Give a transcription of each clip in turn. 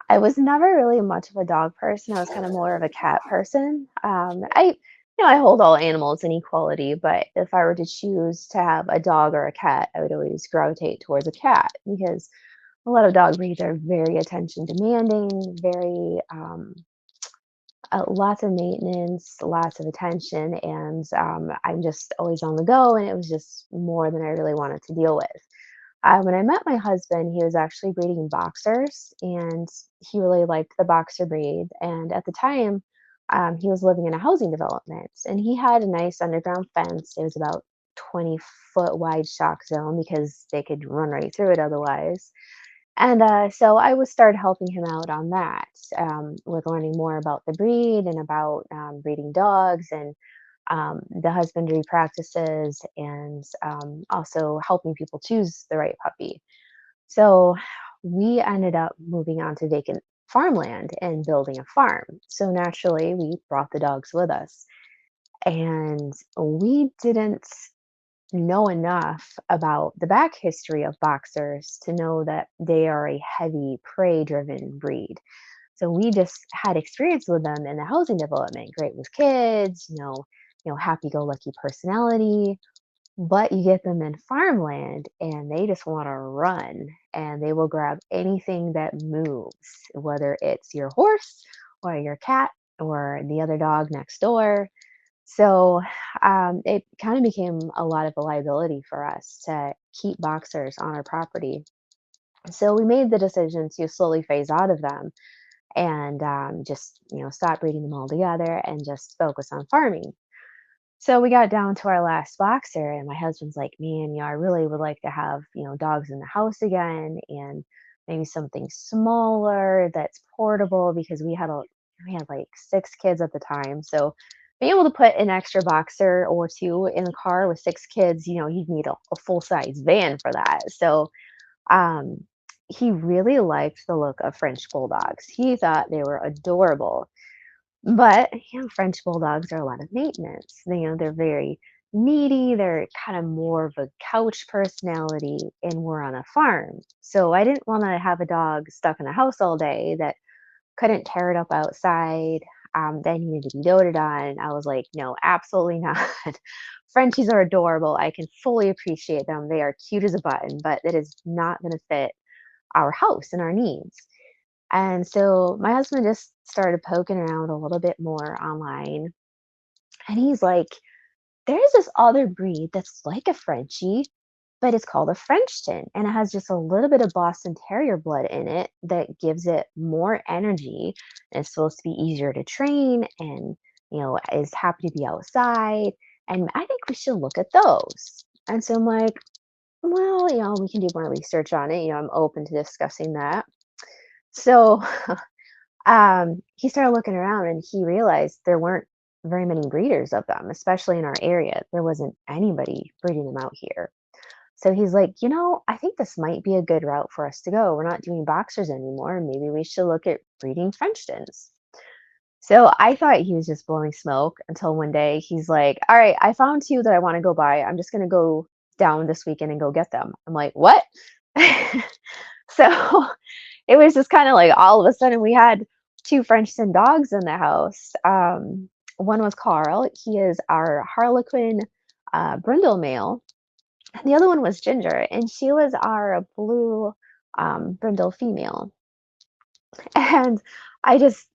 I was never really much of a dog person. I was kind of more of a cat person. I hold all animals in equality, but if I were to choose to have a dog or a cat, I would always gravitate towards a cat because a lot of dog breeds are very attention demanding, very lots of maintenance, lots of attention, and I'm just always on the go, and it was just more than I really wanted to deal with. When I met my husband, he was actually breeding boxers, and he really liked the boxer breed. And at the time, he was living in a housing development, and he had a nice underground fence. It was about 20-foot wide shock zone because they could run right through it otherwise. And so I was started helping him out on that, with learning more about the breed and about breeding dogs and the husbandry practices, and also helping people choose the right puppy. So we ended up moving on to vacant farmland and building a farm. So naturally, we brought the dogs with us. And we didn't know enough about the back history of boxers to know that they are a heavy prey driven breed. So we just had experience with them in the housing development, great with kids, happy go lucky personality. But you get them in farmland and they just want to run and they will grab anything that moves, whether it's your horse or your cat or the other dog next door. So it kind of became a lot of a liability for us to keep boxers on our property. So we made the decision to slowly phase out of them and just stop breeding them altogether and just focus on farming. So we got down to our last boxer, and my husband's like, "Man, I really would like to have dogs in the house again, and maybe something smaller that's portable because we had like 6 kids at the time, so." Being able to put an extra boxer or two in the car with 6 kids, you'd need a full size van for that. So um, he really liked the look of French bulldogs. He thought they were adorable. But, French bulldogs are a lot of maintenance. They're very needy. They're kind of more of a couch personality, and we're on a farm. So I didn't want to have a dog stuck in the house all day that couldn't tear it up outside. That needed to be doted on. I was like, no, absolutely not. Frenchies are adorable. I can fully appreciate them. They are cute as a button, but it is not going to fit our house and our needs. And so my husband just started poking around a little bit more online. And he's like, there's this other breed that's like a Frenchie, but it's called a Frenchton. And it has just a little bit of Boston Terrier blood in it that gives it more energy. And it's supposed to be easier to train and, is happy to be outside. And I think we should look at those. And so I'm like, well, we can do more research on it. I'm open to discussing that. So he started looking around and he realized there weren't very many breeders of them, especially in our area. There wasn't anybody breeding them out here. So he's like, I think this might be a good route for us to go. We're not doing boxers anymore. Maybe we should look at breeding Frenchtons. So I thought he was just blowing smoke until one day he's like, all right, I found two that I want to go buy. I'm just going to go down this weekend and go get them. I'm like, what? So it was just kind of like all of a sudden we had two Frenchton dogs in the house. One was Carl. He is our Harlequin brindle male. And the other one was Ginger, and she was our blue brindle female. And I just,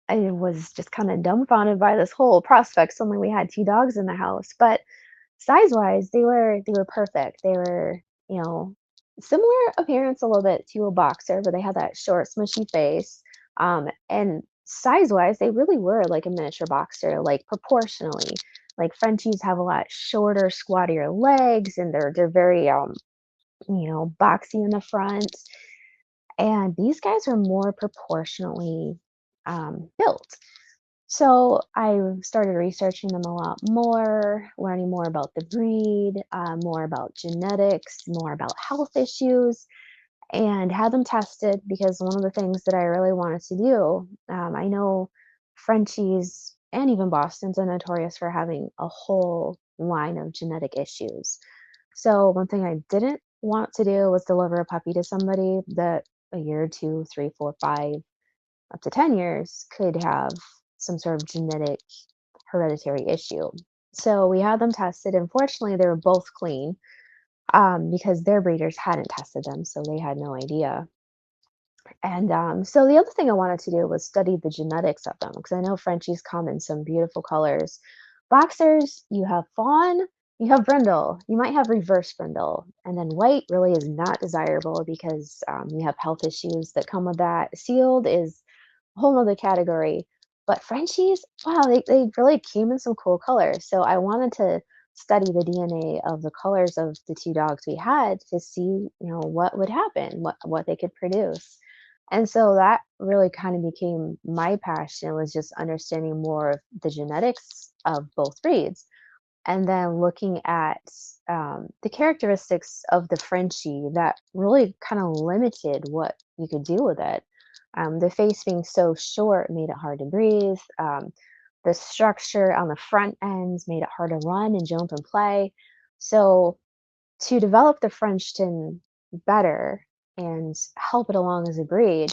I was just kind of dumbfounded by this whole prospect. Suddenly we had two dogs in the house, but size wise, they were perfect. They were, you know, similar appearance a little bit to a boxer, but they had that short, smushy face. And size wise, they really were like a miniature boxer, like proportionally. Like Frenchies have a lot shorter, squattier legs, and they're very boxy in the front. And these guys are more proportionally built. So I started researching them a lot more, learning more about the breed, more about genetics, more about health issues, and had them tested because one of the things that I really wanted to do, I know Frenchies and even Bostons are notorious for having a whole line of genetic issues. So one thing I didn't want to do was deliver a puppy to somebody that a year, two, three, four, five. up to 10 years could have some sort of genetic hereditary issue. So we had them tested. Unfortunately, they were both clean because their breeders hadn't tested them, so they had no idea. And so the other thing I wanted to do was study the genetics of them because I know Frenchies come in some beautiful colors. Boxers, you have fawn, you have brindle, you might have reverse brindle, and then white really is not desirable because you have health issues that come with that. Sealed is a whole other category. But Frenchies, wow, they really came in some cool colors. So I wanted to study the DNA of the colors of the two dogs we had to see, what would happen, what they could produce. And so that really kind of became my passion was just understanding more of the genetics of both breeds and then looking at the characteristics of the Frenchie that really kind of limited what you could do with it. The face being so short made it hard to breathe. The structure on the front ends made it hard to run and jump and play. So to develop the Frenchton better and help it along as a breed,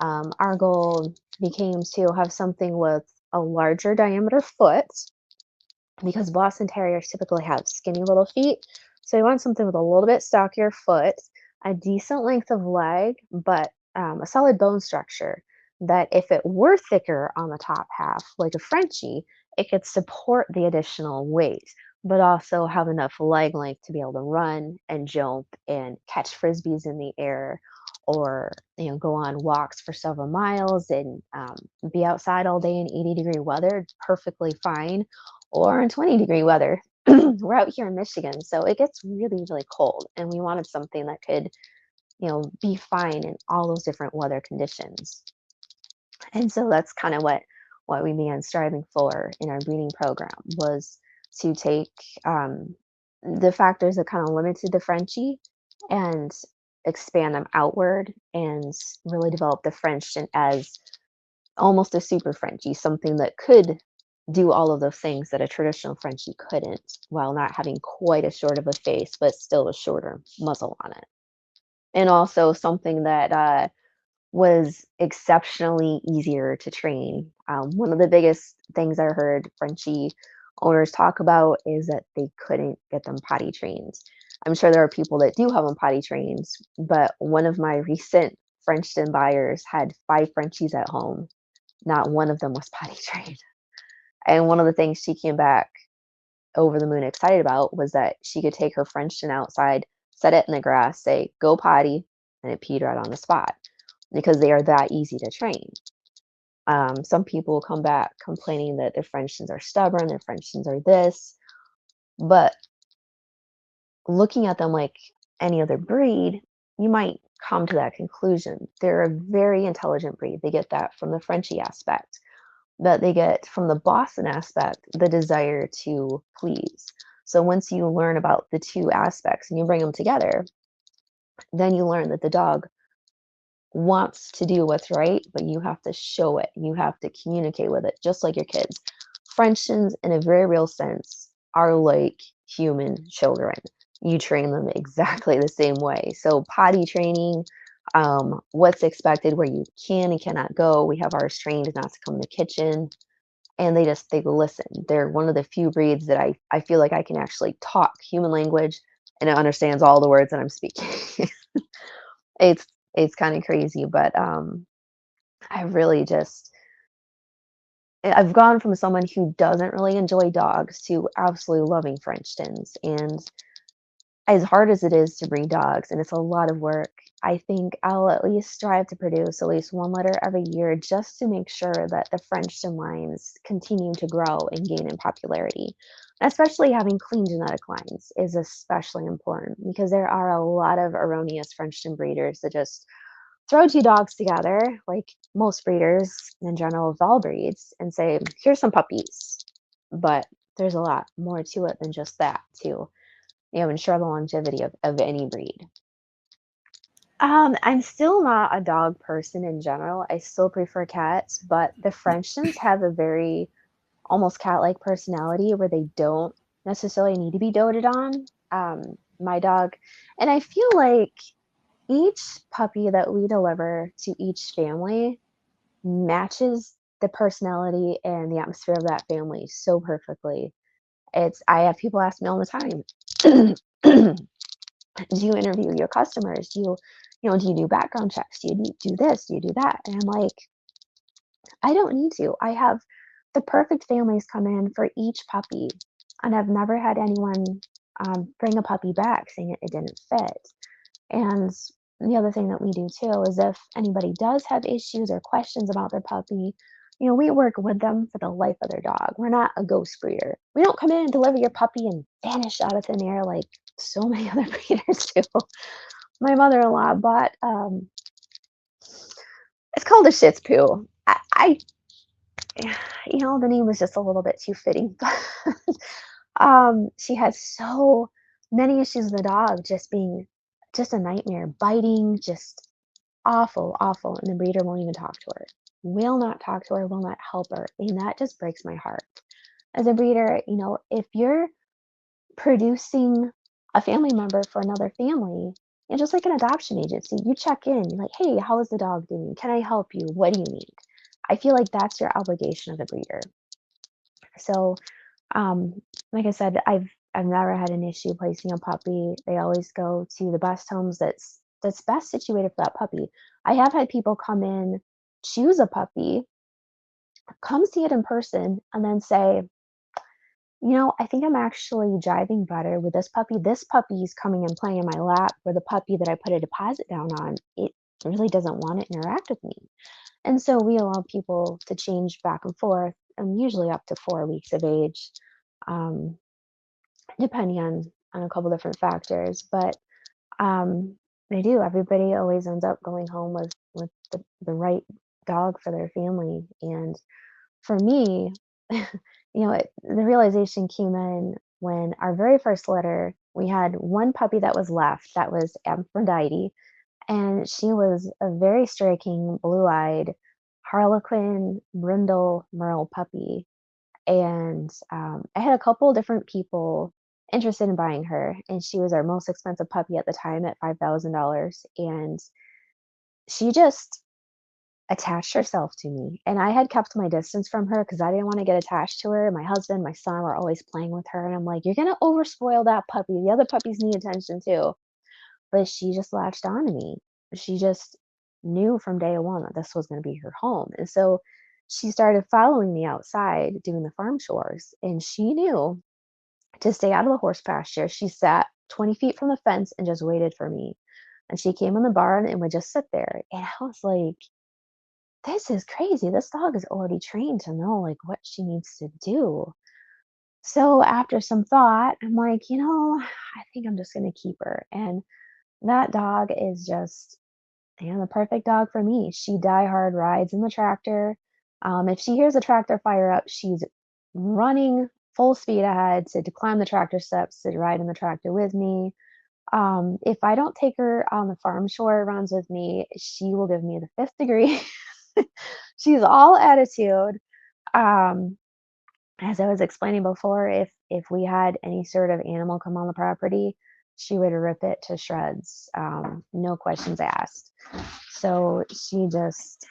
our goal became to have something with a larger diameter foot because Boston Terriers typically have skinny little feet. So we want something with a little bit stockier foot, a decent length of leg, but a solid bone structure that if it were thicker on the top half, like a Frenchie, it could support the additional weight, but also have enough leg length to be able to run and jump and catch frisbees in the air or go on walks for several miles and be outside all day in 80-degree weather perfectly fine or in 20-degree weather. We're out here in Michigan, so it gets really, really cold, and we wanted something that could, be fine in all those different weather conditions. And so that's kind of what we began striving for in our breeding program was to take the factors that kind of limited the Frenchie and expand them outward and really develop the Frenchton as almost a super Frenchie, something that could do all of those things that a traditional Frenchie couldn't, while not having quite as short of a face, but still a shorter muzzle on it. And also something that was exceptionally easier to train. One of the biggest things I heard Frenchie owners talk about is that they couldn't get them potty trained. I'm sure there are people that do have them potty trained, but one of my recent Frenchton buyers had 5 Frenchies at home. Not one of them was potty trained. And one of the things she came back over the moon excited about was that she could take her Frenchton outside, set it in the grass, say, go potty, and it peed right on the spot because they are that easy to train. Some people come back complaining that their Frenchtons are stubborn, their Frenchtons are this, but looking at them like any other breed, you might come to that conclusion. They're a very intelligent breed. They get that from the Frenchie aspect, that they get from the Boston aspect, the desire to please. So once you learn about the two aspects and you bring them together, then you learn that the dog wants to do what's right, but you have to show it. You have to communicate with it, just like your kids. Frenchtons, in a very real sense, are like human children. You train them exactly the same way. So potty training, what's expected, where you can and cannot go. We have ours trained not to come in the kitchen, and they listen. They're one of the few breeds that I feel like I can actually talk human language, and it understands all the words that I'm speaking. it's it's kind of crazy, but I really just I've gone from someone who doesn't really enjoy dogs to absolutely loving Frenchtons. And as hard as it is to breed dogs, and it's a lot of work, I think I'll at least strive to produce at least one litter every year just to make sure that the Frenchton lines continue to grow and gain in popularity. Especially having clean genetic lines is especially important because there are a lot of erroneous Frenchton breeders that just throw two dogs together, like most breeders in general of all breeds, and say, here's some puppies. But there's a lot more to it than just that to ensure the longevity of any breed. I'm still not a dog person in general. I still prefer cats, but the Frenchtons have a very almost cat-like personality where they don't necessarily need to be doted on. My dog, and I feel like each puppy that we deliver to each family matches the personality and the atmosphere of that family so perfectly. I have people ask me all the time, do you interview your customers? Do you do background checks? Do this? Do you do that? And I'm like, I don't need to. I have the perfect families come in for each puppy, and I've never had anyone bring a puppy back saying it didn't fit. And the other thing that we do too is if anybody does have issues or questions about their puppy, we work with them for the life of their dog. We're not a ghost breeder. We don't come in and deliver your puppy and vanish out of thin air like so many other breeders do. My mother-in-law bought it's called a Shih Tzu. The name was just a little bit too fitting. She has so many issues with the dog just being just a nightmare, biting, just awful, awful, and the breeder won't even talk to her. Will not talk to her, will not help her, and that just breaks my heart. As a breeder, if you're producing a family member for another family, and just like an adoption agency, you check in, you're like, "Hey, how is the dog doing? Can I help you? What do you need?" I feel like that's your obligation as a breeder. So, like I said, I've never had an issue placing a puppy. They always go to the best homes that's best situated for that puppy. I have had people come in, choose a puppy, come see it in person, and then say, I think I'm actually jiving better with this puppy. This puppy's coming and playing in my lap, where the puppy that I put a deposit down on, it really doesn't want to interact with me. And so we allow people to change back and forth, and usually up to 4 weeks of age, um, depending on a couple different factors. But they do. Everybody always ends up going home with the right dog for their family. And for me, the realization came in when our very first litter, we had one puppy that was left that was Aphrodite, and she was a very striking blue-eyed Harlequin brindle merle puppy. And I had a couple different people interested in buying her, and she was our most expensive puppy at the time at $5,000. And she just attached herself to me, and I had kept my distance from her because I didn't wanna get attached to her. My husband, my son were always playing with her, and I'm like, "You're gonna overspoil that puppy. The other puppies need attention too." But she just latched on to me. She just knew from day one that this was gonna be her home, and so she started following me outside doing the farm chores, and she knew to stay out of the horse pasture. She sat 20 feet from the fence and just waited for me, and she came in the barn and would just sit there, and I was like, "This is crazy. This dog is already trained to know, like, what she needs to do." So after some thought, I'm like, I think I'm just gonna keep her, and that dog is just the perfect dog for me. She die hard rides in the tractor. If she hears a tractor fire up, she's running full speed ahead to climb the tractor steps to ride in the tractor with me. If I don't take her on the farm shore runs with me, she will give me the fifth degree. She's all attitude. Um, as I was explaining before, if we had any sort of animal come on the property, she would rip it to shreds, no questions asked. So she just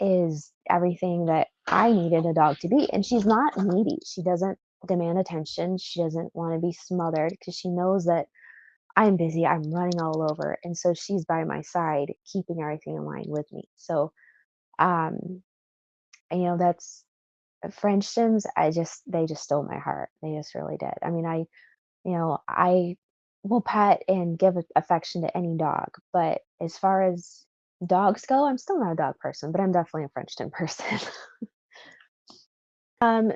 is everything that I needed a dog to be. And she's not needy. She doesn't demand attention. She doesn't want to be smothered because she knows that I'm busy. I'm running all over. And so she's by my side, keeping everything in line with me. So, um, that's Frenchtons. They just stole my heart. They just really did. I mean, I will pet and give affection to any dog, but as far as dogs go, I'm still not a dog person, but I'm definitely a Frenchton person.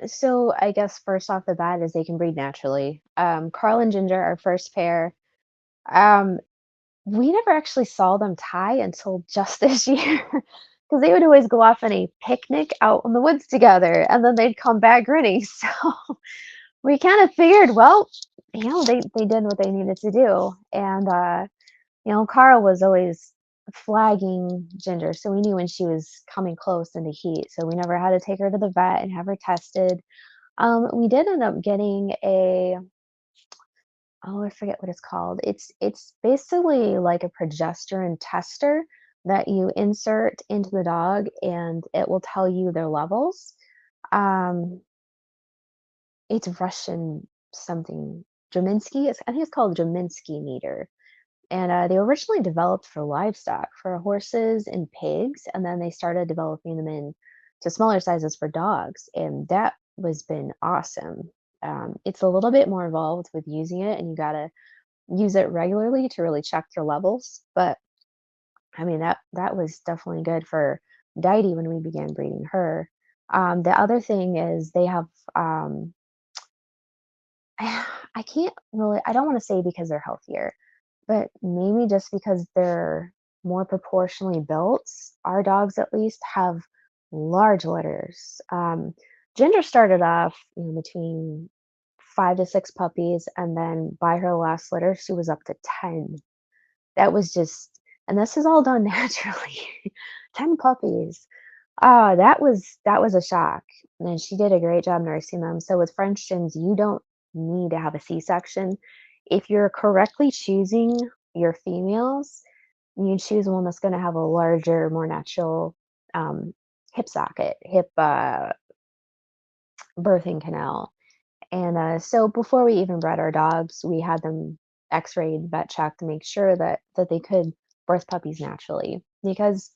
So I guess first off the bat is they can breed naturally. Carl and Ginger, our first pair, um, we never actually saw them tie until just this year because they would always go off on a picnic out in the woods together, and then they'd come back grinning. So we kind of figured, well, they did what they needed to do, and Carl was always flagging Ginger, so we knew when she was coming close into heat. So we never had to take her to the vet and have her tested. We did end up getting a oh, I forget what it's called. It's basically like a progesterone tester. that you insert into the dog, and it will tell you their levels. Um, it's Russian something. Draminsky, I think it's called Draminsky meter. And they were originally developed for livestock, for horses and pigs, and then they started developing them in to smaller sizes for dogs, and that was been awesome. It's a little bit more involved with using it, and you gotta use it regularly to really check your levels. But I mean, that was definitely good for Diety when we began breeding her. The other thing is they have I can't really, I don't want to say because they're healthier, but maybe just because they're more proportionally built. Our dogs at least have large litters. Ginger started off, between 5 to 6 puppies, and then by her last litter, she was up to 10. That was just, and this is all done naturally. 10 puppies. That was a shock, and she did a great job nursing them. So with Frenchtons, you don't need to have a C-section. If you're correctly choosing your females, you choose one that's gonna have a larger, more natural, um, hip socket, hip, birthing canal. And, so before we even bred our dogs, we had them X-rayed, vet checked to make sure that they could birth puppies naturally, because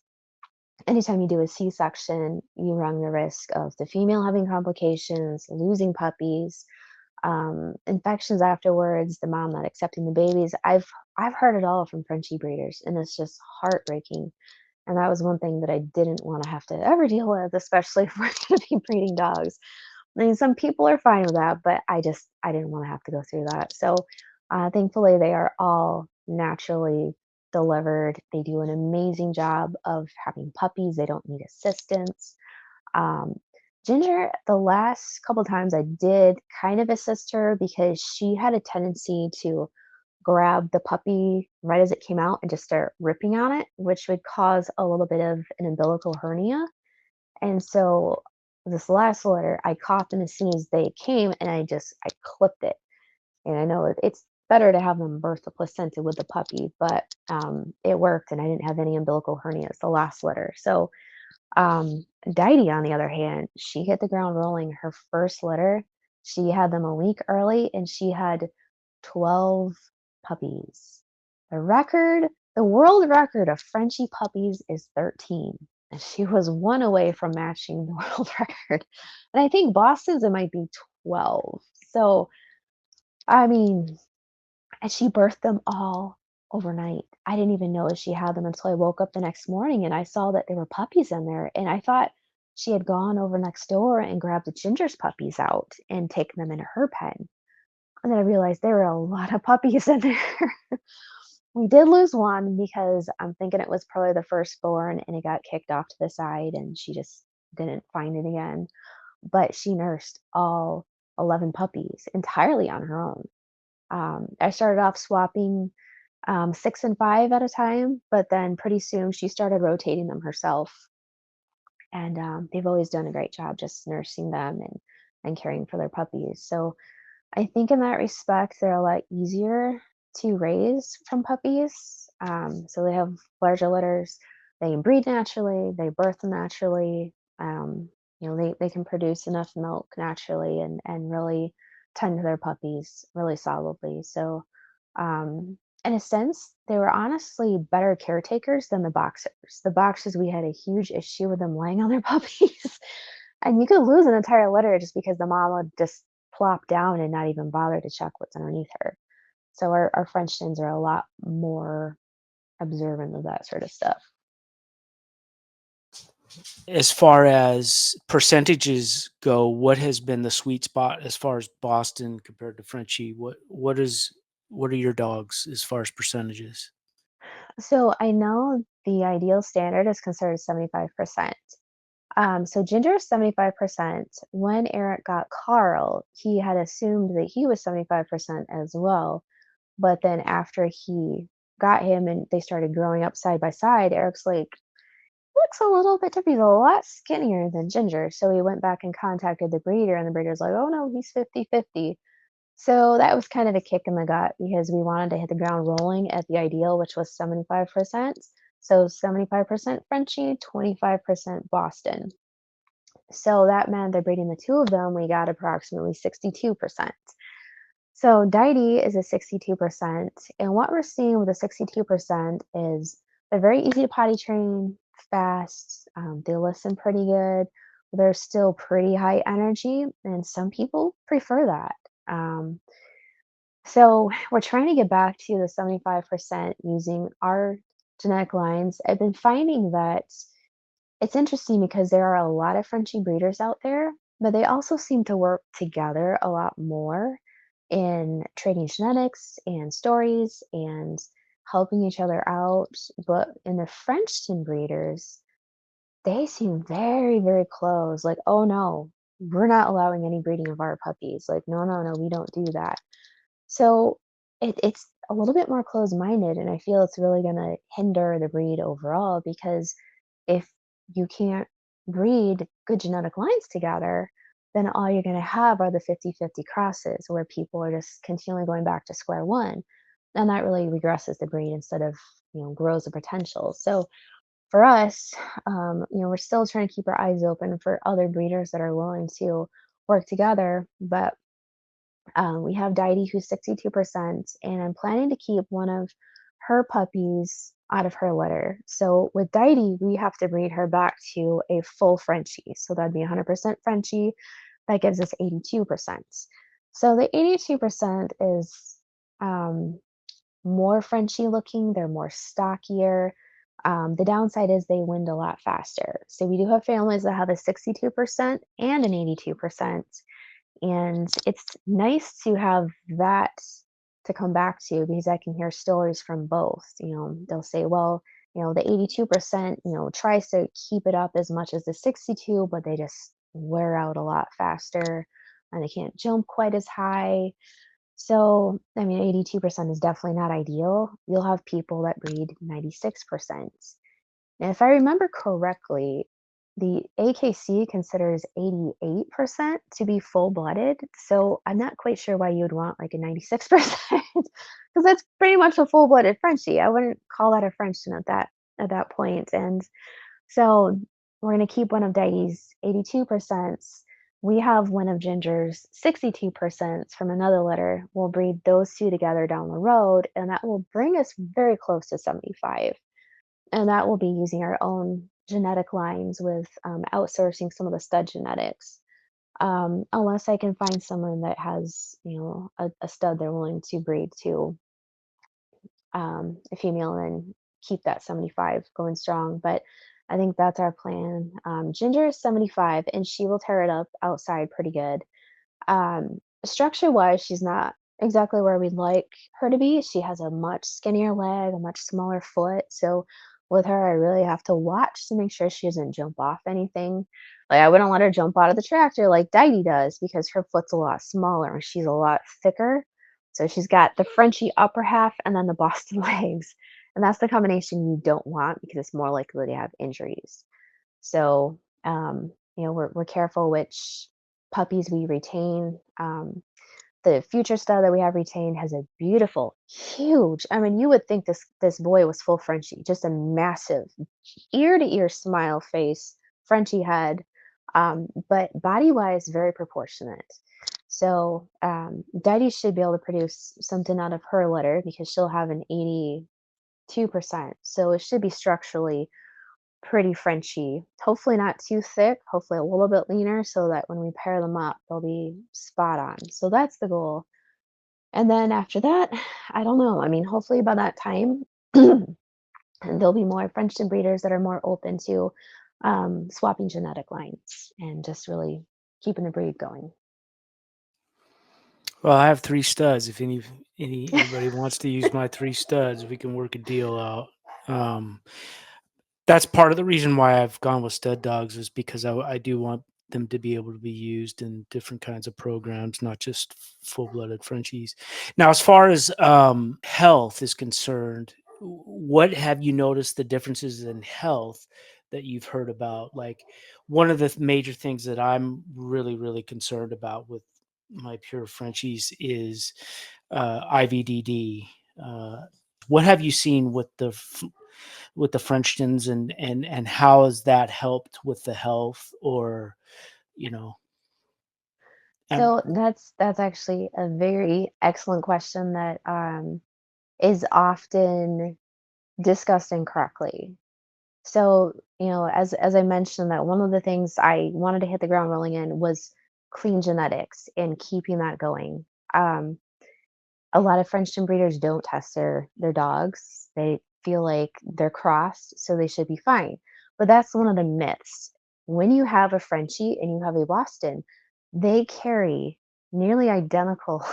anytime you do a C-section, you run the risk of the female having complications, losing puppies, infections afterwards, the mom not accepting the babies. I've heard it all from Frenchie breeders, and it's just heartbreaking. And that was one thing that I didn't want to have to ever deal with, especially if we're going to be breeding dogs. I mean, some people are fine with that, but I didn't want to have to go through that. So, thankfully, they are all naturally delivered. They do an amazing job of having puppies. They don't need assistance. Um, Ginger, the last couple times I did kind of assist her because she had a tendency to grab the puppy right as it came out and just start ripping on it, which would cause a little bit of an umbilical hernia. And so this last litter, I caught them as soon as they came, and I clipped it. And I know it's better to have them birth the placenta with the puppy, but it worked, and I didn't have any umbilical hernias the last litter. So Diety, on the other hand, she hit the ground rolling. Her first litter, she had them a week early, and she had 12 puppies. The world record of Frenchie puppies is 13. And she was one away from matching the world record. And I think Boston's it might be 12. So, I mean, and she birthed them all overnight. I didn't even know she had them until I woke up the next morning and I saw that there were puppies in there. And I thought she had gone over next door and grabbed the Ginger's puppies out and taken them in her pen. And then I realized there were a lot of puppies in there. We did lose one because I'm thinking it was probably the firstborn and it got kicked off to the side and she just didn't find it again. But she nursed all 11 puppies entirely on her own. I started off swapping 6 and 5 at a time, but then pretty soon she started rotating them herself. And they've always done a great job just nursing them and caring for their puppies. So I think in that respect, they're a lot easier to raise from puppies. So they have larger litters, they can breed naturally, they birth naturally. They can produce enough milk naturally and really tend to their puppies really solidly. So, in a sense, they were honestly better caretakers than the boxers. The boxers, we had a huge issue with them laying on their puppies. And you could lose an entire litter just because the mom would just plop down and not even bother to check what's underneath her. So our Frenchtons are a lot more observant of that sort of stuff. As far as percentages go, what has been the sweet spot as far as Boston compared to Frenchie? What are your dogs as far as percentages? So I know the ideal standard is considered 75%. So Ginger is 75%. When Eric got Carl, he had assumed that he was 75% as well. But then after he got him and they started growing up side by side, Eric's like, looks a little bit different. He's a lot skinnier than Ginger. So he went back and contacted the breeder, and the breeder's like, oh no, he's 50-50. So that was kind of a kick in the gut because we wanted to hit the ground rolling at the ideal, which was 75%. So 75% Frenchie, 25% Boston. So that meant they're breeding the two of them, we got approximately 62%. So Diety is a 62%. And what we're seeing with the 62% is they're very easy to potty train, fast, they listen pretty good. They're still pretty high energy, and some people prefer that. Um, so we're trying to get back to the 75% using our genetic lines. I've been finding that it's interesting because there are a lot of Frenchie breeders out there, but they also seem to work together a lot more in trading genetics and stories and helping each other out. But in the Frenchton breeders, they seem very, very close. Like, oh no, we're not allowing any breeding of our puppies. Like, no, no, no, we don't do that. So it's a little bit more closed-minded, and I feel it's really gonna hinder the breed overall because if you can't breed good genetic lines together, then all you're gonna have are the 50-50 crosses where people are just continually going back to square one, and that really regresses the breed instead of, grows the potential. So for us, we're still trying to keep our eyes open for other breeders that are willing to work together, but we have Diety who's 62%, and I'm planning to keep one of her puppies out of her litter. So with Diety, we have to breed her back to a full Frenchie. So that'd be 100% Frenchie. That gives us 82%. So the 82% is um, more Frenchy looking, they're more stockier. The downside is they wind a lot faster. So we do have families that have a 62% and an 82%. And it's nice to have that to come back to because I can hear stories from both. They'll say, well, the 82%, tries to keep it up as much as the 62, but they just wear out a lot faster and they can't jump quite as high. So, I mean, 82% is definitely not ideal. You'll have people that breed 96%. And if I remember correctly, the AKC considers 88% to be full-blooded, so I'm not quite sure why you would want, like, a 96% because that's pretty much a full-blooded Frenchie. I wouldn't call that a Frenchton at that point, and so we're gonna keep one of Diety's 82%. We have one of Ginger's 62% from another litter. We'll breed those 2 together down the road, and that will bring us very close to 75. And that will be using our own genetic lines with outsourcing some of the stud genetics. Unless I can find someone that has, a stud they're willing to breed to a female and keep that 75 going strong. But I think that's our plan. Ginger is 75 and she will tear it up outside pretty good. Structure wise, she's not exactly where we'd like her to be. She has a much skinnier leg, a much smaller foot. So with her, I really have to watch to make sure she doesn't jump off anything. Like I wouldn't let her jump out of the tractor like Diety does because her foot's a lot smaller and she's a lot thicker. So she's got the Frenchie upper half and then the Boston legs. And that's the combination you don't want because it's more likely to have injuries. So, we're careful which puppies we retain. The future stud that we have retained has a beautiful, huge. I mean, you would think this boy was full Frenchie, just a massive, ear to ear smile face, Frenchie head, but body wise, very proportionate. So, Diety should be able to produce something out of her litter because she'll have an 82%. So it should be structurally pretty Frenchy. Hopefully not too thick, hopefully a little bit leaner so that when we pair them up, they'll be spot on. So that's the goal. And then after that, I don't know. I mean, hopefully by that time, there'll be more Frenchton breeders that are more open to swapping genetic lines and just really keeping the breed going. Well, I have 3 studs. If anybody wants to use my 3 studs, we can work a deal out. Um, that's part of the reason why I've gone with stud dogs is because I do want them to be able to be used in different kinds of programs, not just full-blooded Frenchies. Now, as far as health is concerned, what have you noticed the differences in health that you've heard about? Like one of the major things that I'm really, really concerned about with my pure Frenchies is IVDD. Uh, what have you seen with with the Frenchtons, and how has that helped with the health, or you know, um, So that's actually a very excellent question that is often discussed incorrectly. So, as I mentioned, that one of the things I wanted to hit the ground rolling in was clean genetics and keeping that going. Um, a lot of Frenchton breeders don't test their dogs. They feel like they're crossed, so they should be fine. But that's one of the myths. When you have a Frenchie and you have a Boston, they carry nearly identical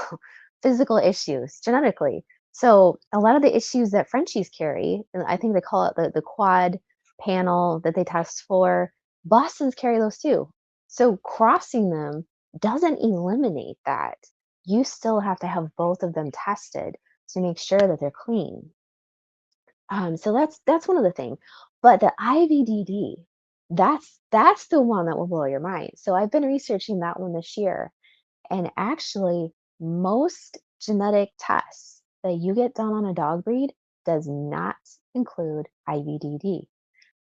physical issues genetically. So a lot of the issues that Frenchies carry, and I think they call it the quad panel that they test for, Bostons carry those too. So crossing them doesn't eliminate that. You still have to have both of them tested to make sure that they're clean. So that's one of the things. But the IVDD, that's the one that will blow your mind. So I've been researching that one this year, and actually, most genetic tests that you get done on a dog breed does not include IVDD.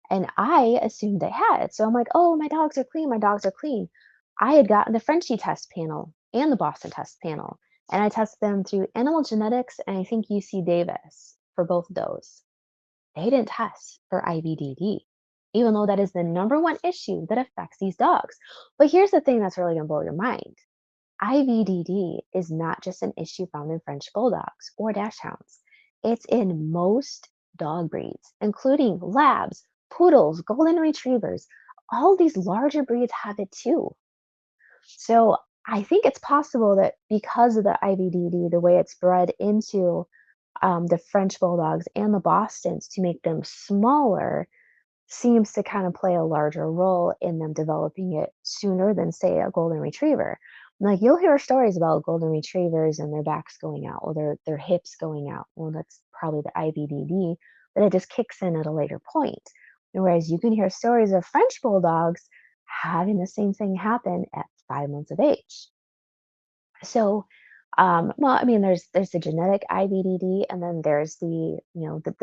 And I assumed they had. So I'm like, oh, my dogs are clean. My dogs are clean. I had gotten the Frenchie test panel and the Boston test panel, and I tested them through Animal Genetics and I think UC Davis for both of those. They didn't test for IBDD, even though that is the number one issue that affects these dogs. But here's the thing that's really going to blow your mind. IVDD is not just an issue found in French Bulldogs or Dachshunds. It's in most dog breeds, including Labs, Poodles, Golden Retrievers. All these larger breeds have it too. So I think it's possible that because of the IVDD, the way it's bred into the French Bulldogs and the Bostons to make them smaller, seems to kind of play a larger role in them developing it sooner than, say, a golden retriever. Like you'll hear stories about golden retrievers and their backs going out or their hips going out. Well, that's probably the IBDD, but it just kicks in at a later point. Whereas you can hear stories of French bulldogs having the same thing happen at 5 months of age. So, well, I mean, there's the genetic IBDD, and then there's the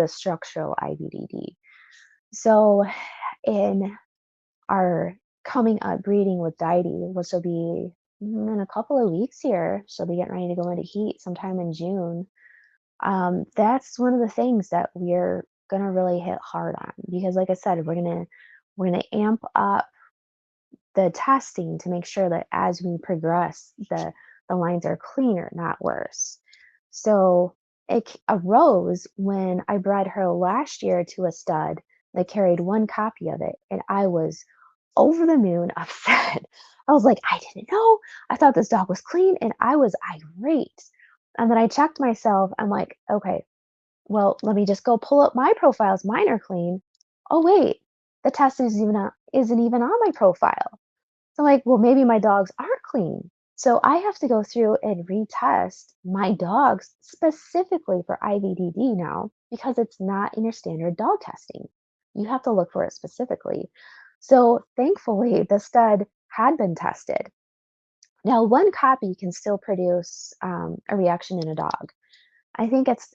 structural IBDD. So in our coming up breeding with Diety, which will be in a couple of weeks here. She'll be getting ready to go into heat sometime in June. That's one of the things that we're gonna really hit hard on because, like I said, we're gonna amp up the testing to make sure that as we progress, the lines are cleaner, not worse. So it arose when I bred her last year to a stud that carried one copy of it, and I was over the moon upset. I was like, I didn't know. I thought this dog was clean, and I was irate. And then I checked myself. I'm like, okay, well, let me just go pull up my profiles. Mine are clean. Oh wait, the test isn't even on my profile. So, like, well, maybe my dogs aren't clean. So I have to go through and retest my dogs specifically for IVDD now because it's not in your standard dog testing. You have to look for it specifically. So thankfully, the stud had been tested. Now, one copy can still produce a reaction in a dog. I think it's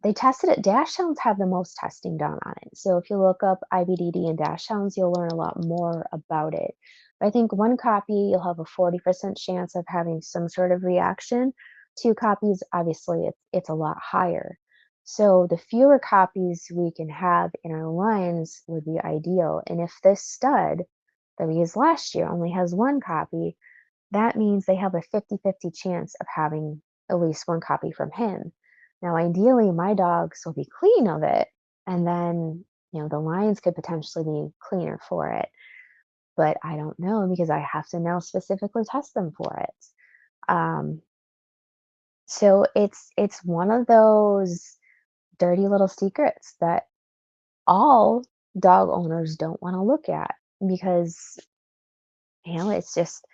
they tested it. Dash hounds have the most testing done on it. So if you look up IBDD and dash hounds, you'll learn a lot more about it. But I think one copy you'll have a 40% chance of having some sort of reaction. Two copies, obviously, it's a lot higher. So the fewer copies we can have in our lines would be ideal. And if this stud that we used last year only has one copy, that means they have a 50-50 chance of having at least one copy from him. Now, ideally, my dogs will be clean of it, and then, the lions could potentially be cleaner for it. But I don't know because I have to now specifically test them for it. Um, so it's one of those dirty little secrets that all dog owners don't want to look at because, it's just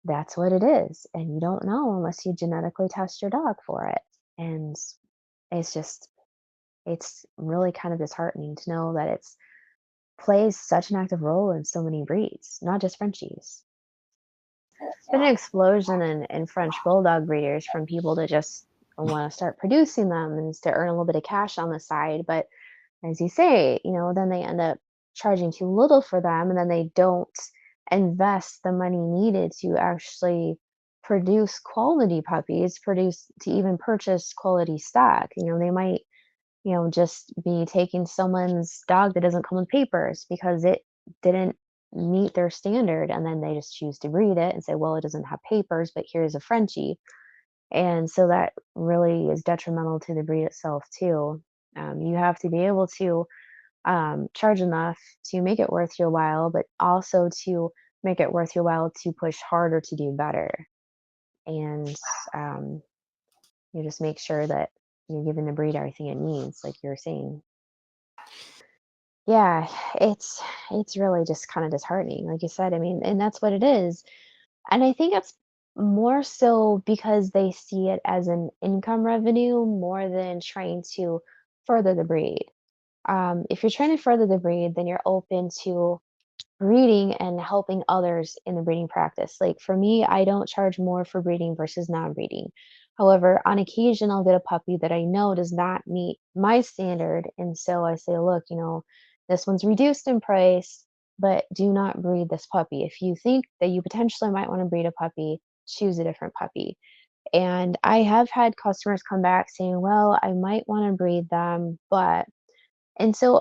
that's what it is. And you don't know unless you genetically test your dog for it. And it's just, it's really kind of disheartening to know that it's plays such an active role in so many breeds, not just Frenchies. It's been an explosion in French Bulldog breeders from people to just want to start producing them and to earn a little bit of cash on the side. But as you say, then they end up charging too little for them, and then they don't invest the money needed to actually produce quality puppies, produce to even purchase quality stock. They might, just be taking someone's dog that doesn't come with papers because it didn't meet their standard, and then they just choose to breed it and say, well, it doesn't have papers, but here's a Frenchie. And so that really is detrimental to the breed itself too. You have to be able to charge enough to make it worth your while, but also to make it worth your while to push harder to do better. And um, you just make sure that you're giving the breed everything it needs, like you were saying. Yeah, it's really just kind of disheartening, like you said. I mean, and that's what it is. And I think it's more so because they see it as an income revenue more than trying to further the breed. If you're trying to further the breed, then you're open to breeding and helping others in the breeding practice. Like for me, I don't charge more for breeding versus non-breeding. However, on occasion, I'll get a puppy that I know does not meet my standard. And so I say, look, this one's reduced in price, but do not breed this puppy. If you think that you potentially might want to breed a puppy, choose a different puppy. And I have had customers come back saying, well, I might want to breed them, but and so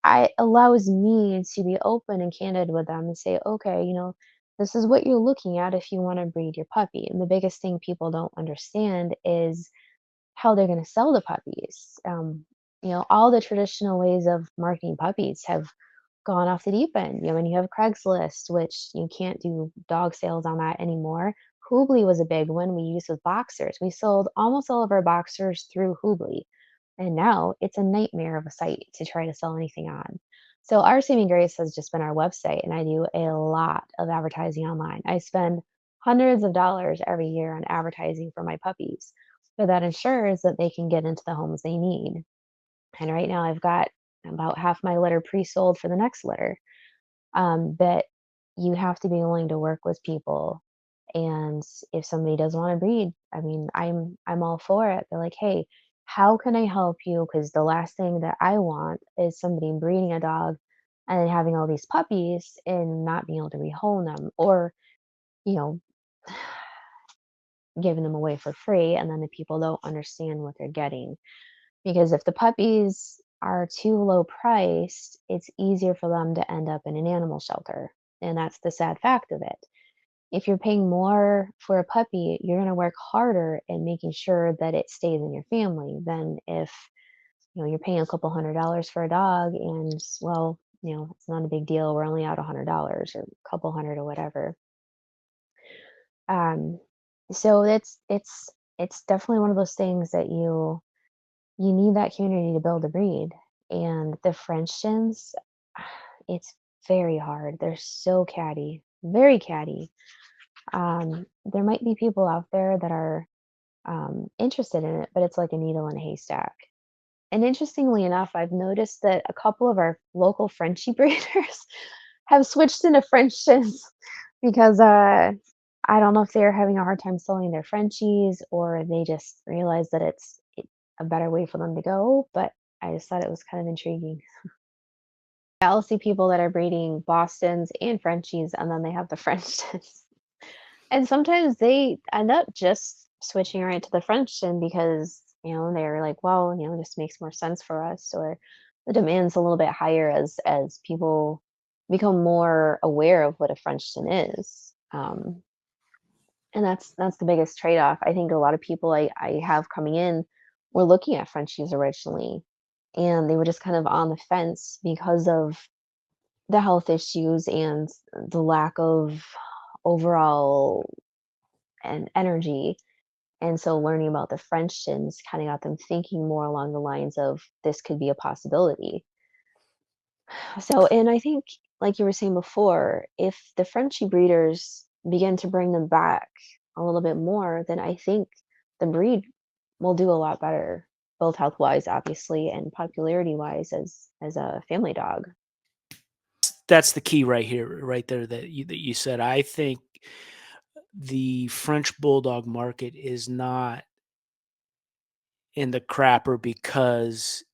I allows me to be open and candid with them and say, okay, this is what you're looking at if you want to breed your puppy. And the biggest thing people don't understand is how they're going to sell the puppies. All the traditional ways of marketing puppies have gone off the deep end. When you have Craigslist, which you can't do dog sales on that anymore. Hoobly was a big one we used with boxers. We sold almost all of our boxers through Hoobly. And now it's a nightmare of a site to try to sell anything on. So our saving grace has just been our website, and I do a lot of advertising online. I spend hundreds of dollars every year on advertising for my puppies. So that ensures that they can get into the homes they need. And right now I've got about half my litter pre-sold for the next litter. But you have to be willing to work with people. And if somebody does want to breed, I mean, I'm all for it. They're like, hey, how can I help you? Because the last thing that I want is somebody breeding a dog and then having all these puppies and not being able to rehome them, or you know giving them away for free, and then the people don't understand what they're getting. Because if the puppies are too low priced, it's easier for them to end up in an animal shelter. And that's the sad fact of it. If you're paying more for a puppy, you're going to work harder in making sure that it stays in your family than if, you're paying a couple $100s for a dog and, well, it's not a big deal. We're only out $100 or a couple hundred or whatever. Um, so it's definitely one of those things that you need that community to build a breed. And the Frenchtons, it's very hard. They're so catty, very catty. There might be people out there that are interested in it, but it's like a needle in a haystack. And interestingly enough, I've noticed that a couple of our local Frenchie breeders have switched into Frenchtons because I don't know if they're having a hard time selling their Frenchies or they just realize that a better way for them to go. But I just thought it was kind of intriguing. I'll see people that are breeding Bostons and Frenchies, and then they have the Frenchtons. And sometimes they end up just switching right to the Frenchton because, they're like, well, this makes more sense for us, or the demand's a little bit higher as people become more aware of what a Frenchton is. And that's the biggest trade-off. I think a lot of people I have coming in were looking at Frenchies originally, and they were just kind of on the fence because of the health issues and the lack of overall and energy. And so learning about the Frenchtons kind of got them thinking more along the lines of this could be a possibility. So, and I think, like you were saying before, if the Frenchie breeders begin to bring them back a little bit more, then I think the breed will do a lot better, both health wise, obviously, and popularity wise as a family dog. That's the key right here, right there that you said. I think the French bulldog market is not in the crapper because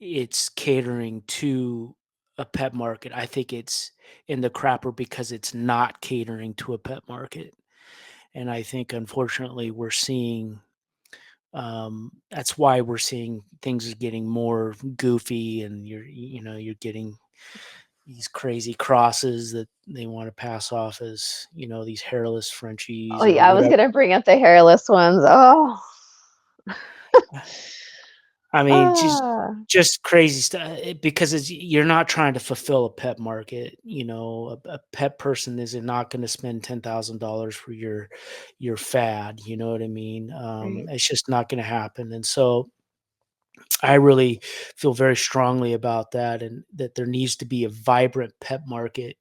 it's catering to a pet market. I think it's in the crapper because it's not catering to a pet market. And I think unfortunately we're seeing that's why we're seeing things are getting more goofy, and you're getting these crazy crosses that they want to pass off as, these hairless Oh, Frenchies or yeah, I was whatever. gonna bring up the hairless ones. Oh. I mean, just Ah. just crazy stuff because you're not trying to fulfill a pet market. A pet person is not going to spend $10,000 for your fad. You know what I mean? Right. It's just not going to happen. And so I really feel very strongly about that, and that there needs to be a vibrant pet market.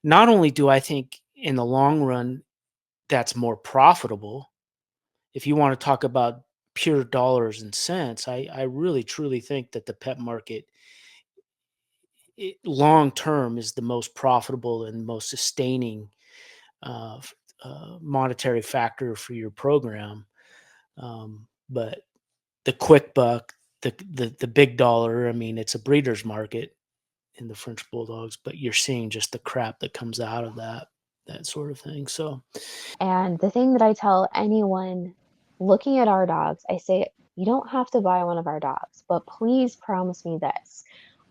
Not only do I think in the long run that's more profitable, if you want to talk about pure dollars and cents, I really truly think that the pet market long term is the most profitable and most sustaining monetary factor for your program. But the quick buck, the big dollar, I mean, it's a breeder's market in the French Bulldogs, but you're seeing just the crap that comes out of that sort of thing. So And the thing that I tell anyone looking at our dogs, I say, you don't have to buy one of our dogs, but please promise me this.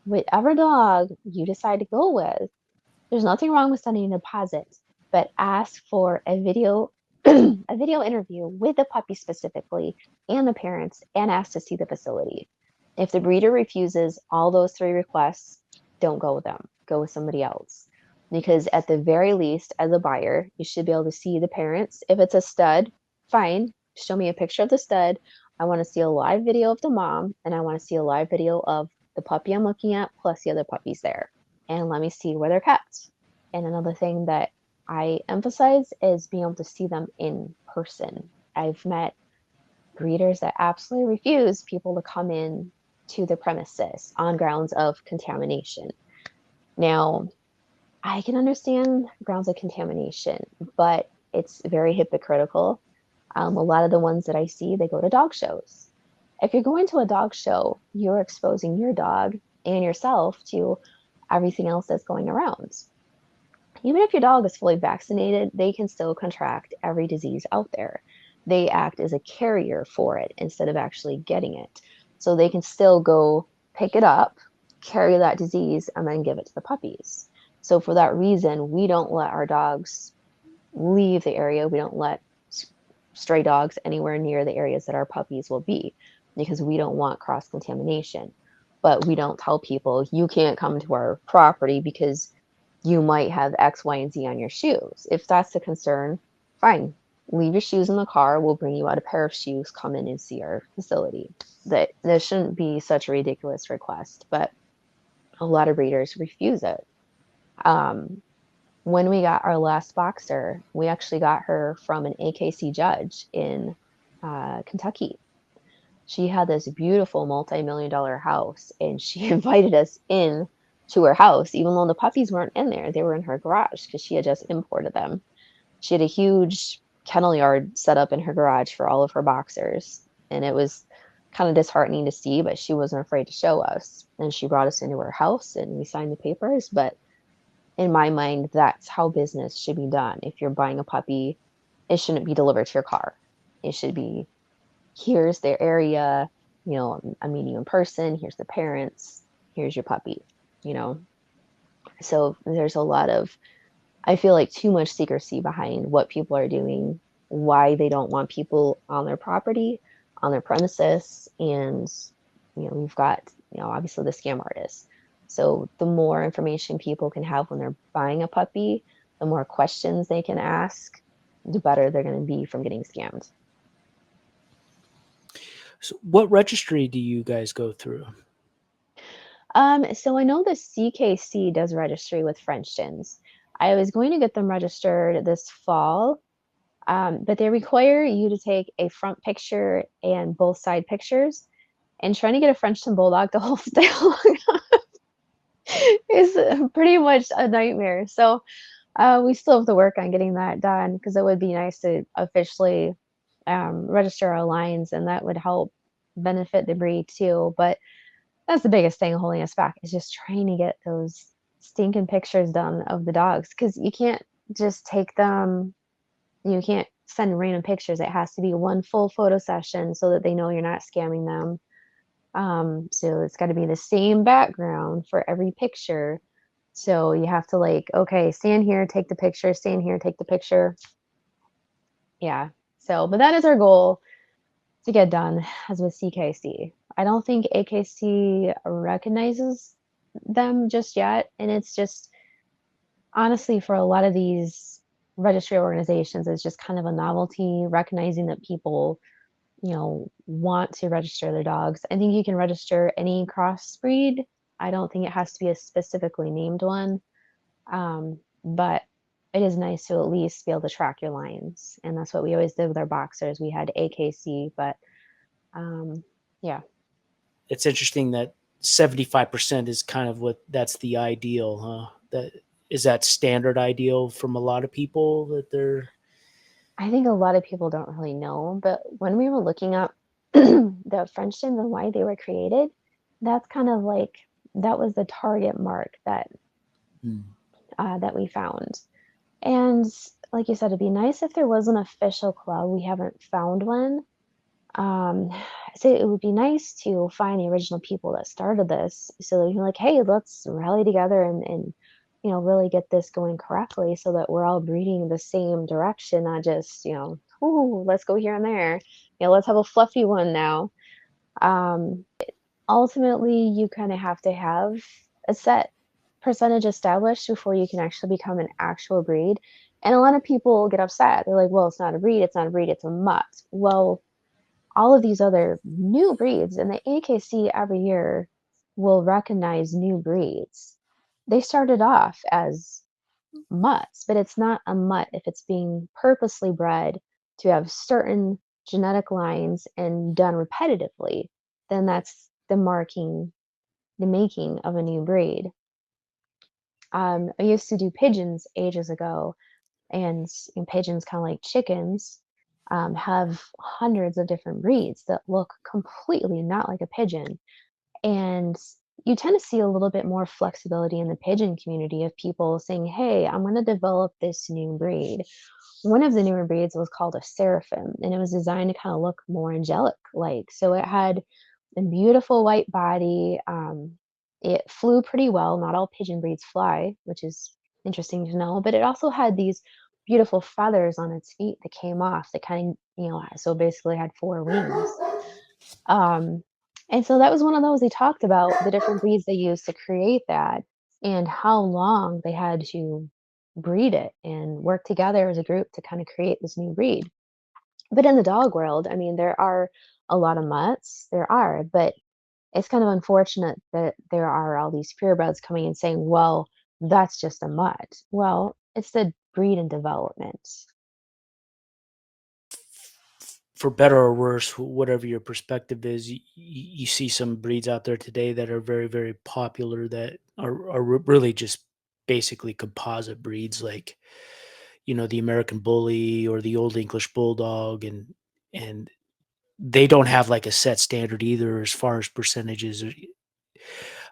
Whatever dog you decide to go with, there's nothing wrong with sending a deposit, but ask for a video a video interview with the puppy specifically and the parents, and ask to see the facility. If the breeder refuses all those three requests, don't go with them. Go with somebody else. Because at the very least, as a buyer, you should be able to see the parents. If it's a stud, fine. Show me a picture of the stud. I want to see a live video of the mom, and I want to see a live video of the puppy I'm looking at plus the other puppies there, and let me see where they're kept. And another thing that I emphasize is being able to see them in person. I've met breeders that absolutely refuse people to come in to the premises on grounds of contamination. Now, I can understand grounds of contamination, but it's very hypocritical. A lot of the ones that I see, they go to dog shows. If you're going to a dog show, you're exposing your dog and yourself to everything else that's going around. Even if your dog is fully vaccinated, they can still contract every disease out there. They act as a carrier for it instead of actually getting it. So they can still go pick it up, carry that disease, and then give it to the puppies. So for that reason, we don't let our dogs leave the area. We don't let stray dogs anywhere near the areas that our puppies will be, because we don't want cross contamination. But we don't tell people you can't come to our property because you might have X, Y, and Z on your shoes. If that's the concern, fine. Leave your shoes in the car. We'll bring you out a pair of shoes. Come in and see our facility. That shouldn't be such a ridiculous request, but a lot of breeders refuse it. Um, when we got our last boxer, we actually got her from an AKC judge in Kentucky. She had this beautiful multi-million-dollar house, and she invited us in to her house, even though the puppies weren't in there. They were in her garage because she had just imported them. She had a huge kennel yard set up in her garage for all of her boxers, and it was kind of disheartening to see, but she wasn't afraid to show us. And she brought us into her house, and we signed the papers. But in my mind, that's how business should be done. If you're buying a puppy, it shouldn't be delivered to your car. It should be, here's their area, I'm meeting you in person, here's the parents, here's your puppy, you know. So there's a lot of, I feel like, too much secrecy behind what people are doing, why they don't want people on their property, on their premises. And we've got, obviously the scam artists. So the more information people can have when they're buying a puppy, the more questions they can ask, the better they're going to be from getting scammed. so what registry do you guys go through? So I know the CKC does registry with Frenchtons. I was going to get them registered this fall, but they require you to take a front picture and both side pictures. And trying to get a Frenchton Bulldog to hold still is pretty much a nightmare. So we still have to work on getting that done, because it would be nice to officially register our lines, and that would help benefit the breed too. But That's the biggest thing holding us back is just trying to get those stinking pictures done of the dogs because you can't just take them, you can't send random pictures. It has to be one full photo session so that they know you're not scamming them. So it's got to be the same background for every picture. So you have to like, okay, stand here, take the picture, stand here, take the picture. Yeah. So, but that is our goal to get done as with CKC. I don't think AKC recognizes them just yet. And it's just honestly for a lot of these registry organizations, it's just kind of a novelty, recognizing that people, want to register their dogs. I think you can register any crossbreed. I don't think it has to be a specifically named one. But it is nice to at least be able to track your lines. And that's what we always did with our boxers. We had AKC, but um, yeah. It's interesting that 75% is kind of what that's the ideal, huh? That is that standard ideal from a lot of people that they're I think a lot of people don't really know, but when we were looking up the Frenchtons and why they were created, that's kind of like that was the target mark hmm. that we found. And like you said, it'd be nice if there was an official club. We haven't found one. Um, so it would be nice to find the original people that started this so that you're like, hey, let's rally together and really get this going correctly so that we're all breeding in the same direction, not just, ooh, let's go here and there. Let's have a fluffy one now. Um, Ultimately, you kind of have to have a set percentage established before you can actually become an actual breed. And a lot of people get upset. They're like, well, it's not a breed, it's not a breed, it's a mutt. Well, all of these other new breeds, and the AKC every year will recognize new breeds. They started off as mutts, but it's not a mutt if it's being purposely bred to have certain genetic lines and done repetitively, then that's the making of a new breed. I used to do pigeons ages ago, and pigeons, kind of like chickens, have hundreds of different breeds that look completely not like a pigeon. And you tend to see a little bit more flexibility in the pigeon community of people saying, hey, I'm going to develop this new breed. One of the newer breeds was called a seraphim, and it was designed to kind of look more angelic like. So it had a beautiful white body. It flew pretty well. Not all pigeon breeds fly, which is interesting to know, but it also had these beautiful feathers on its feet that came off that kind of, so basically had four wings. Um, and so that was one of those they talked about the different breeds they used to create that and how long they had to breed it and work together as a group to kind of create this new breed. But in the dog world, I mean, there are a lot of mutts, there are, but it's kind of unfortunate that there are all these purebreds coming and saying, well, that's just a mutt. Well, it's the breed and development. For better or worse, whatever your perspective is, you see some breeds out there today that are very, very popular that are really just basically composite breeds, like the American Bully or the Old English Bulldog, and they don't have like a set standard either as far as percentages.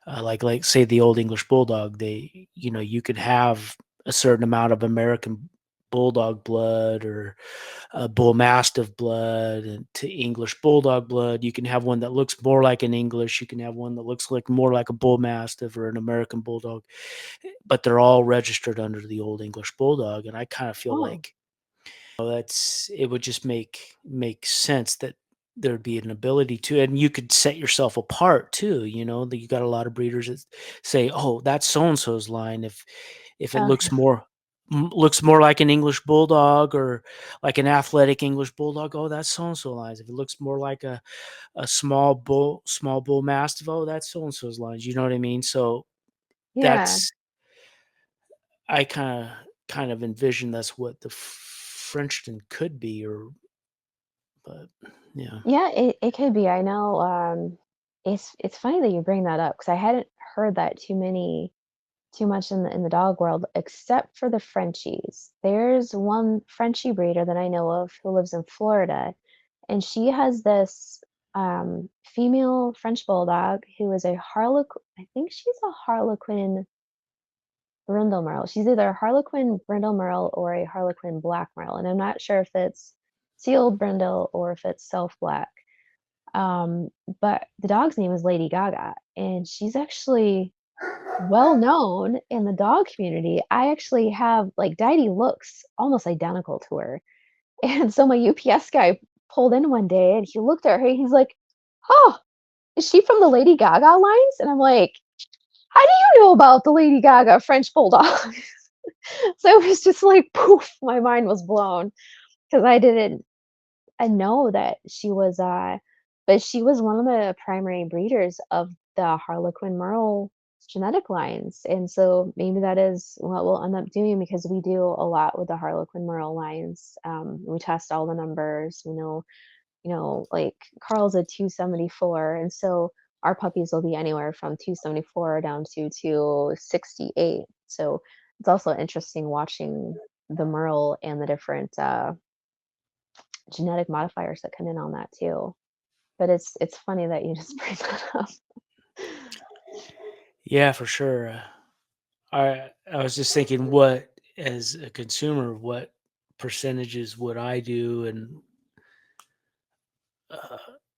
Like say the Old English Bulldog, you could have a certain amount of American Bulldog blood or bull mastiff blood and to English bulldog blood. You can have one that looks more like an English. You can have one that looks like more like a bull mastiff or an American bulldog, but they're all registered under the Old English Bulldog. And I kind of feel Oh, like that's it would just make sense that there'd be an ability to, and you could set yourself apart too. That you got a lot of breeders that say, "Oh, that's so and so's line." If it okay. looks more like an English bulldog or like an athletic English bulldog, oh, that's so and so lines. If it looks more like a small bull mastiff, oh, that's so and so's lines. You know what I mean? So Yeah. that's I kind of envision that's what the Frenchton could be, or but yeah. Yeah, it could be. I know, it's funny that you bring that up because I hadn't heard that too much in the dog world, except for the Frenchies. There's one Frenchie breeder that I know of who lives in Florida, and she has this. female French bulldog who is a Harlequin. I think she's a Harlequin Brindle Merle. She's either a Harlequin Brindle Merle or a Harlequin Black Merle, and I'm not sure if it's sealed brindle or if it's self black. Um, but the dog's name is Lady Gaga, and she's actually well known in the dog community. I actually have like Diety looks almost identical to her. And so my UPS guy pulled in one day and he looked at her. He's like, "Oh, is she from the Lady Gaga lines?" And I'm like, "How do you know about the Lady Gaga French Bulldog?" So it was just like poof, my mind was blown because I know that she was but she was one of the primary breeders of the Harlequin Merle genetic lines. And so maybe that is what we'll end up doing because we do a lot with the Harlequin Merle lines. We test all the numbers. We know, like Carl's a 274, and so our puppies will be anywhere from 274 down to 268. So it's also interesting watching the Merle and the different genetic modifiers that come in on that too. But it's funny that you just bring that up. Yeah, for sure. I was just thinking, what as a consumer, what percentages would I do, and uh,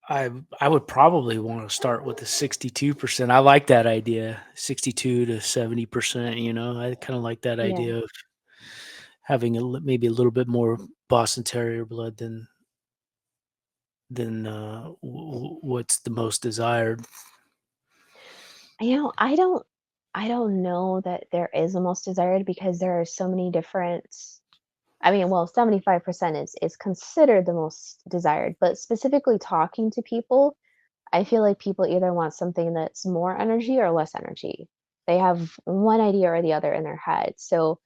I would probably want to start with the 62%. I like that idea, 62 to 70%. I kind of like that Yeah. idea of having maybe a little bit more Boston Terrier blood than what's the most desired. I don't know that there is a most desired because there are so many different. I mean, well, 75% is considered the most desired, but specifically talking to people, I feel like people either want something that's more energy or less energy. They have one idea or the other in their head. So,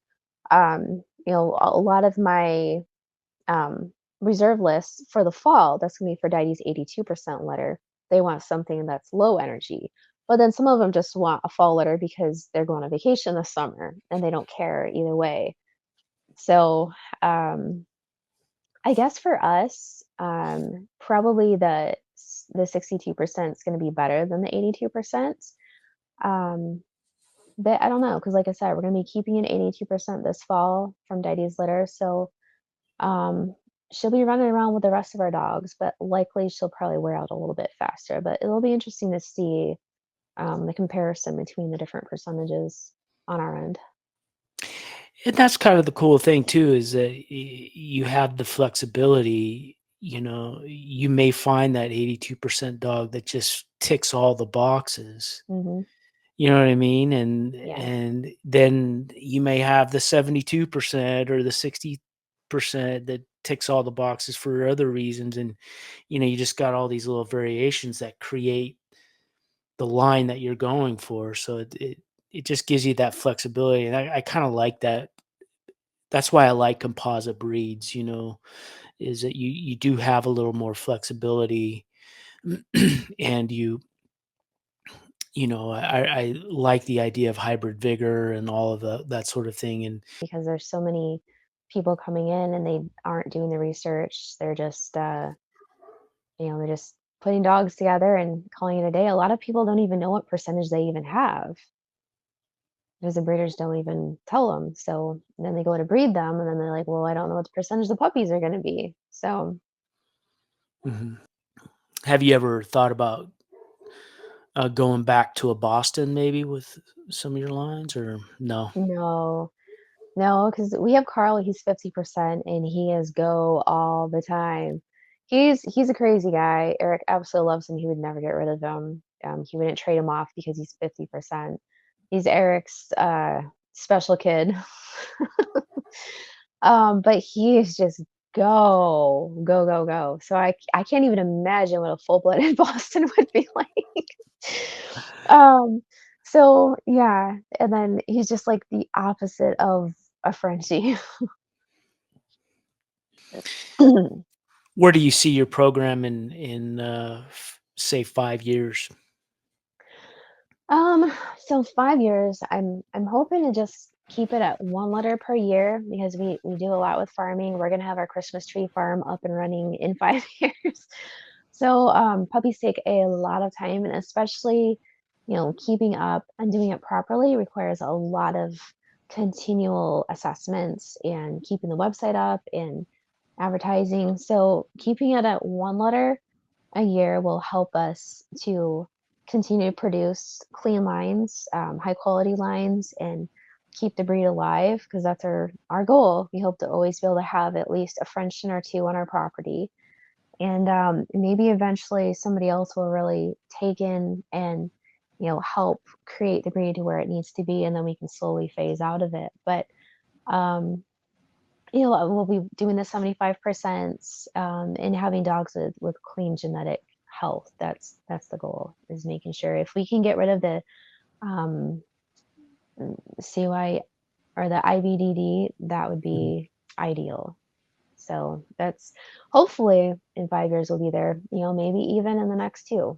a lot of my um, reserve list for the fall, that's gonna be for Didy's 82% litter. They want something that's low energy. But then some of them just want a fall litter because they're going on vacation this summer and they don't care either way. So um, I guess for us, probably the 62% is going to be better than the 82%. Um, but I don't know because, like I said, we're going to be keeping an 82% this fall from Didy's litter. So um, she'll be running around with the rest of our dogs, but likely she'll probably wear out a little bit faster. But it'll be interesting to see the comparison between the different percentages on our end. And that's kind of the cool thing too, is that you have the flexibility. You may find that 82% dog that just ticks all the boxes. Hmm. You know what I mean? And Yeah. and then you may have the 72% or the 60% that ticks all the boxes for other reasons. And you just got all these little variations that create the line that you're going for. So it just gives you that flexibility. And I kind of like that. That's why I like composite breeds, is that you do have a little more flexibility. And I like the idea of hybrid vigor and all of that sort of thing. And Because there's so many people coming in and they aren't doing the research. They're just putting dogs together and calling it a day. A lot of people don't even know what percentage they even have because the breeders don't even tell them. So then they go to breed them and then they're like, well, I don't know what the percentage the puppies are going to be. So Mhm. Have you ever thought about going back to a Boston maybe with some of your lines, or no? no, no, because we have Carl, he's 50% and he is go all the time. He's a crazy guy. Eric absolutely loves him. He would never get rid of him. He wouldn't trade him off because he's 50%. He's Eric's special kid. But he is just go, go, go, go. So I can't even imagine what a full-blooded Boston would be like. Um, so yeah, and then he's just like the opposite of a Frenchie. Where do you see your program in say 5 years? Um, so 5 years, I'm hoping to just keep it at one litter per year because we do a lot with farming. We're gonna have our Christmas tree farm up and running in 5 years. So, puppies take a lot of time, and especially, keeping up and doing it properly requires a lot of continual assessments and keeping the website up and advertising. So, keeping it at one litter a year will help us to continue to produce clean lines, high quality lines, and keep the breed alive because that's our goal. We hope to always be able to have at least a Frenchton or two on our property, and maybe eventually somebody else will really take in and help create the breed to where it needs to be, and then we can slowly phase out of it. But um, we'll be doing the 75% and having dogs with clean genetic health. That's the goal, is making sure if we can get rid of the um, CY or the IVDD, that would Mhm. be ideal. So that's hopefully in 5 years we'll be there, maybe even in the next two.